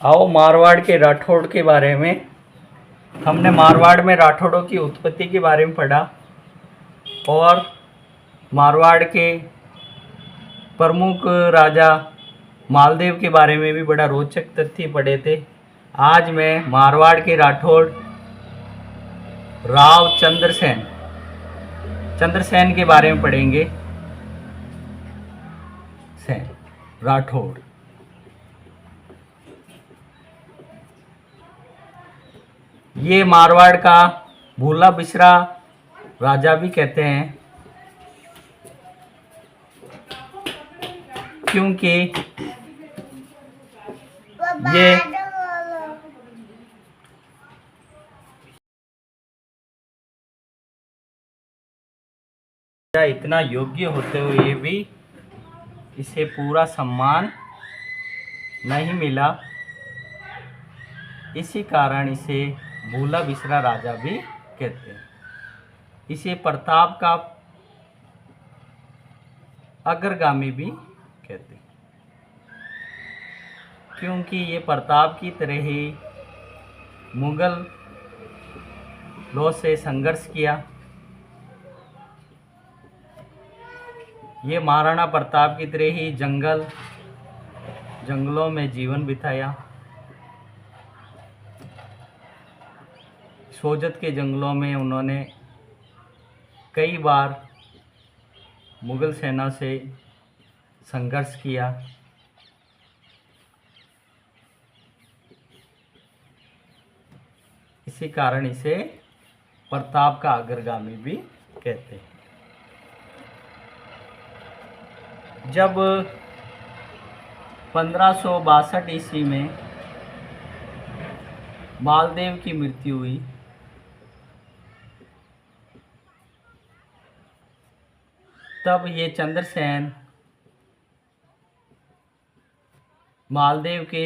आओ मारवाड़ के राठौड़ के बारे में। हमने मारवाड़ में राठौड़ों की उत्पत्ति के बारे में पढ़ा और मारवाड़ के प्रमुख राजा मालदेव के बारे में भी बड़ा रोचक तथ्य पढ़े थे। आज मैं मारवाड़ के राठौड़ राव चंद्रसेन के बारे में पढ़ेंगे। राठौड़ ये मारवाड़ का भूला बिसरा राजा भी कहते हैं, क्योंकि ये इतना योग्य होते हुए भी इसे पूरा सम्मान नहीं मिला। इसी कारण इसे भूला बिसरा राजा भी कहते हैं। इसे प्रताप का अग्रगामी भी कहते हैं, क्योंकि ये प्रताप की तरह ही मुगल लोग से संघर्ष किया। ये महाराणा प्रताप की तरह ही जंगलों में जीवन बिताया। सोजत के जंगलों में उन्होंने कई बार मुगल सेना से संघर्ष किया। इसी कारण इसे प्रताप का अग्रगामी भी कहते हैं। जब 1562 ईस्वी में मालदेव की मृत्यु हुई, तब ये चंद्रसेन मालदेव के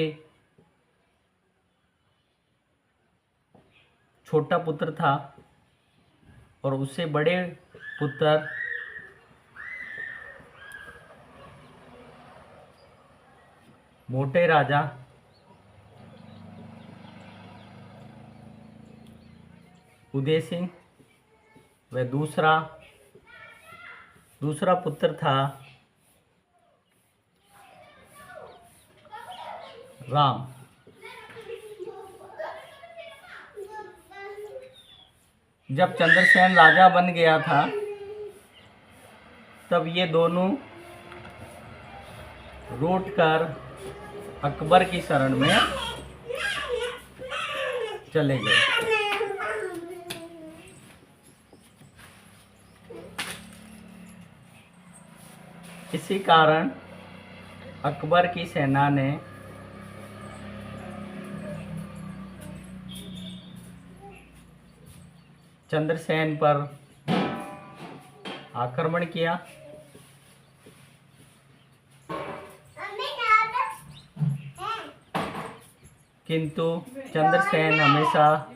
छोटा पुत्र था और उससे बड़े पुत्र मोटे राजा उदय सिंह व दूसरा पुत्र था राम। जब चंद्रसेन राजा बन गया था, तब ये दोनों रूठ कर अकबर की शरण में चले गए। इसी कारण अकबर की सेना ने चंद्रसेन पर आक्रमण किया, किंतु चंद्रसेन हमेशा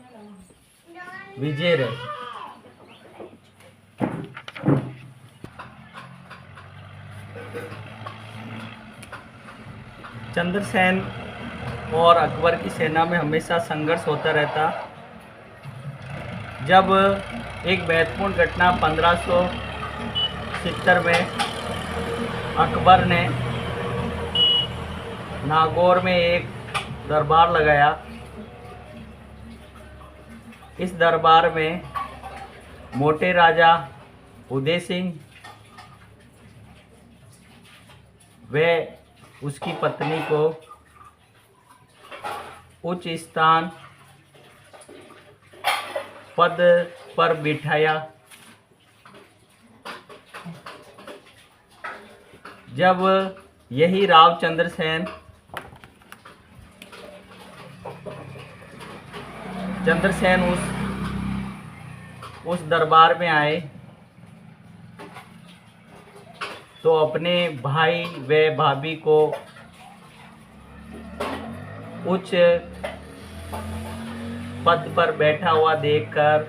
विजय रहे। चंद्रसेन और अकबर की सेना में हमेशा संघर्ष होता रहता। जब एक महत्वपूर्ण घटना 1570 में अकबर ने नागौर में एक दरबार लगाया। इस दरबार में मोटे राजा उदय सिंह व उसकी पत्नी को उच्च स्थान पद पर बिठाया। जब यही राव चंद्रसेन उस दरबार में आए, तो अपने भाई व भाभी को उच्च पद पर बैठा हुआ देखकर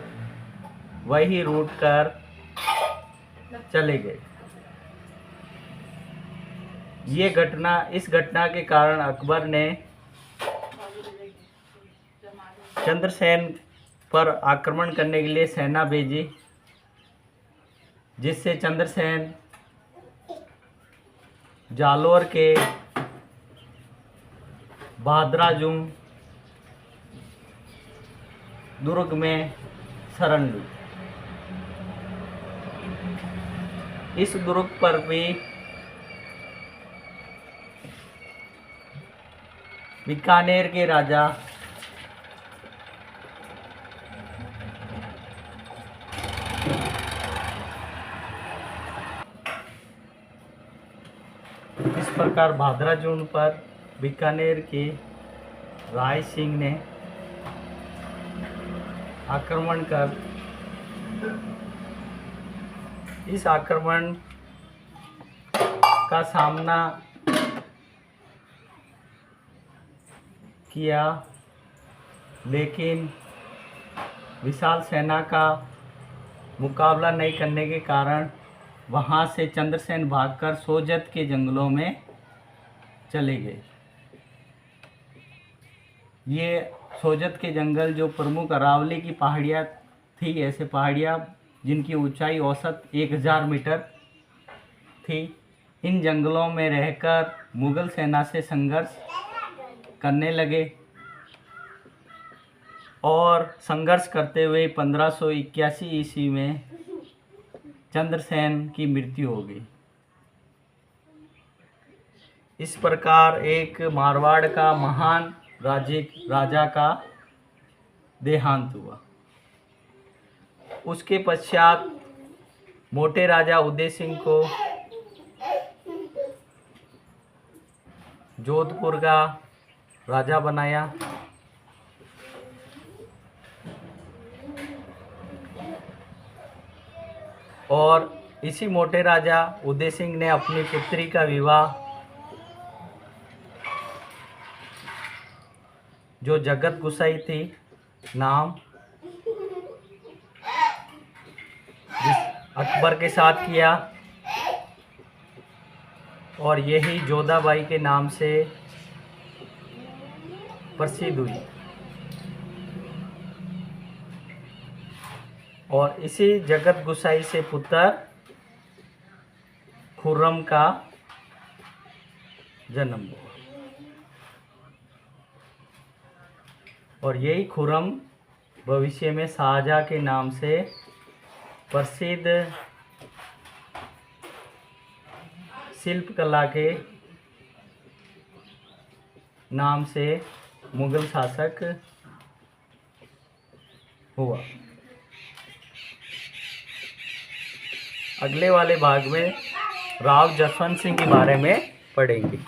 वही रूठ कर चले गए। इस घटना के कारण अकबर ने चंद्रसेन पर आक्रमण करने के लिए सेना भेजी, जिससे चंद्रसेन जालोर के भाद्राजुम दुर्ग में शरण ली। इस दुर्ग पर भी बीकानेर के राजा इस प्रकार भाद्राजुम पर बीकानेर के राय सिंह ने आक्रमण कर इस आक्रमण का सामना किया, लेकिन विशाल सेना का मुकाबला नहीं करने के कारण वहां से चंद्रसेन भागकर सोजत के जंगलों में चले गए। ये सोजत के जंगल जो प्रमुख अरावली की पहाड़ियाँ थी, ऐसे पहाड़ियाँ जिनकी ऊंचाई औसत 1000 मीटर थी, इन जंगलों में रहकर मुगल सेना से संघर्ष करने लगे और संघर्ष करते हुए 1581 ईस्वी में चंद्रसेन की मृत्यु हो गई। इस प्रकार एक मारवाड़ का महान राजा का देहांत हुआ। उसके पश्चात मोटे राजा उदय सिंह को जोधपुर का राजा बनाया और इसी मोटे राजा उदय सिंह ने अपनी पुत्री का विवाह जो जगत गुसाई थी नाम, अकबर के साथ किया और यही जोधाबाई के नाम से प्रसिद्ध हुई। और इसी जगत गुसाई से पुत्र खुर्रम का जन्म हुआ और यही खुर्रम भविष्य में शाहजहां के नाम से प्रसिद्ध शिल्पकला के नाम से मुगल शासक हुआ। अगले वाले भाग में राव जसवंत सिंह के बारे में पढ़ेंगे।